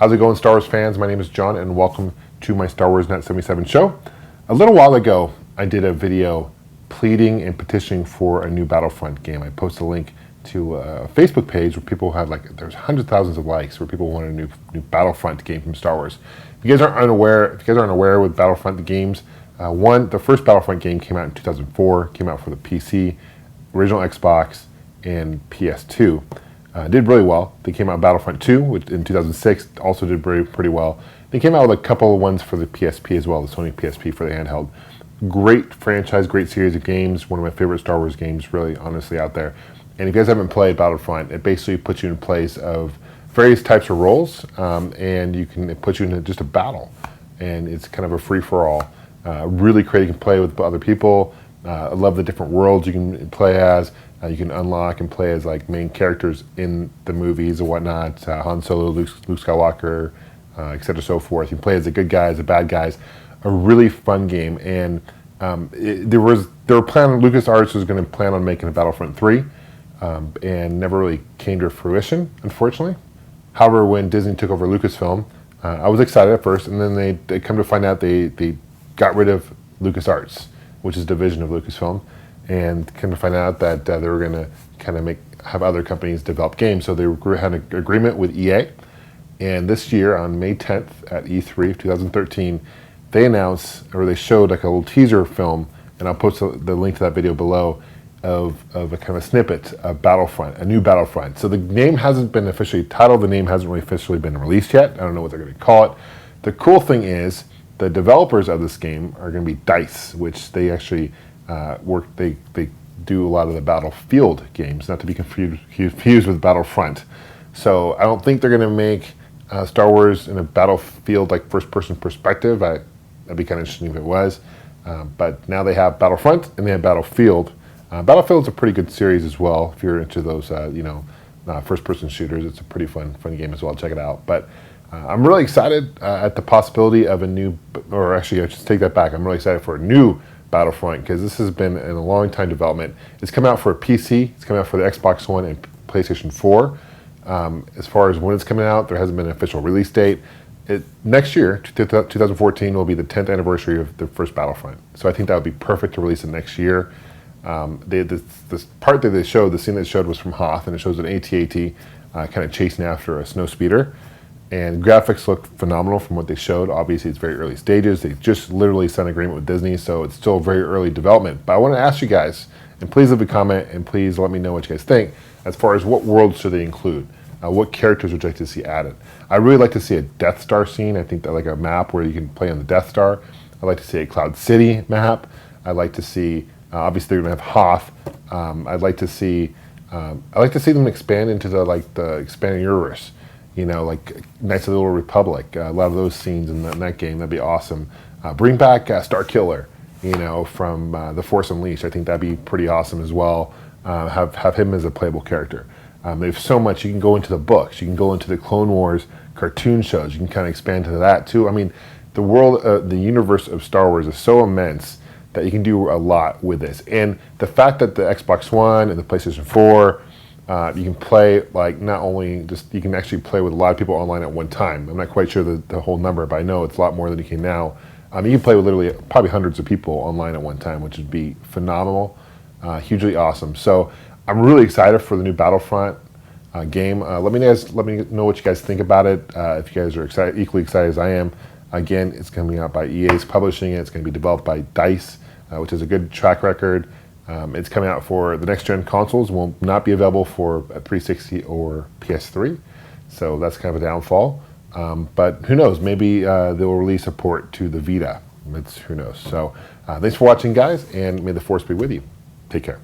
How's it going, Star Wars fans? My name is John, and welcome to my Starwarsnut77 show. A little while ago, I did a video pleading and petitioning for a new Battlefront game. I posted a link to a Facebook page where people had there's hundreds of thousands of likes where people wanted a new Battlefront game from Star Wars. If you guys aren't unaware with Battlefront games, the first Battlefront game came out in 2004, came out for the PC, original Xbox, and PS2. Did really well. They came out Battlefront 2 which in 2006, also did pretty well. They came out with a couple of ones for the PSP as well, the Sony PSP for the handheld. Great franchise, great series of games, one of my favorite Star Wars games, really, honestly, out there. And if you guys haven't played Battlefront, it basically puts you in place of various types of roles, and it puts you into just a battle. And it's kind of a free-for-all. Really great, you can play with other people. I love the different worlds you can play as. You can unlock and play as main characters in the movies and whatnot. Han Solo, Luke Skywalker, etc. so forth. You can play as the good guys, the bad guys. A really fun game, and LucasArts was going to plan on making a Battlefront 3, and never really came to fruition, unfortunately. However, when Disney took over Lucasfilm, I was excited at first, and then they come to find out they got rid of LucasArts, which is a division of Lucasfilm, and come to find out that they were going to kind of have other companies develop games. So they had an agreement with EA, and this year on May 10th at E3 of 2013, they showed a little teaser film, and I'll post the link to that video below, of a kind of a snippet of Battlefront, a new Battlefront. So the name hasn't been officially titled, the name hasn't really officially been released yet. I don't know what they're going to call it. The cool thing is, the developers of this game are going to be DICE, which they actually they do a lot of the Battlefield games, not to be confused with Battlefront. So I don't think they're going to make Star Wars in a Battlefield first-person perspective. That'd be kind of interesting if it was. But now they have Battlefront and they have Battlefield. Battlefield's a pretty good series as well. If you're into those, first-person shooters, it's a pretty fun game as well. Check it out. But I'm really excited at the possibility of I should take that back. I'm really excited for a new Battlefront because this has been in a long time development. It's come out for a PC. It's come out for the Xbox One and PlayStation 4. As far as when it's coming out, there hasn't been an official release date. Next year, 2014, will be the 10th anniversary of the first Battlefront. So I think that would be perfect to release it next year. This part that they showed, the scene that showed was from Hoth, and it shows an AT-AT kind of chasing after a snow speeder. And graphics look phenomenal from what they showed. Obviously, it's very early stages. They just literally signed an agreement with Disney, so it's still very early development. But I want to ask you guys, and please leave a comment, and please let me know what you guys think, as far as what worlds should they include? What characters would you like to see added? I'd really like to see a Death Star scene. I think that a map where you can play on the Death Star. I'd like to see a Cloud City map. I'd like to see, obviously they're going to have Hoth. I'd like to see them expand into the expanded universe. Knights of the Old Republic. A lot of those scenes in that game, that'd be awesome. Bring back Star Killer, from The Force Unleashed. I think that'd be pretty awesome as well. Have him as a playable character. There's so much. You can go into the books. You can go into the Clone Wars cartoon shows. You can kind of expand to that too. I mean, the world, the universe of Star Wars is so immense that you can do a lot with this. And the fact that the Xbox One and the PlayStation 4, you can play you can actually play with a lot of people online at one time. I'm not quite sure the whole number, but I know it's a lot more than you can now. You can play with literally probably hundreds of people online at one time, which would be phenomenal, hugely awesome. So I'm really excited for the new Battlefront game. Let me know what you guys think about it. If you guys are equally excited as I am. Again, it's coming out by EA's publishing it. It's going to be developed by DICE, which is a good track record. It's coming out for the next-gen consoles. Will not be available for 360 or PS3, so that's kind of a downfall. But who knows? Maybe they will release a port to the Vita. Who knows? So thanks for watching, guys, and may the Force be with you. Take care.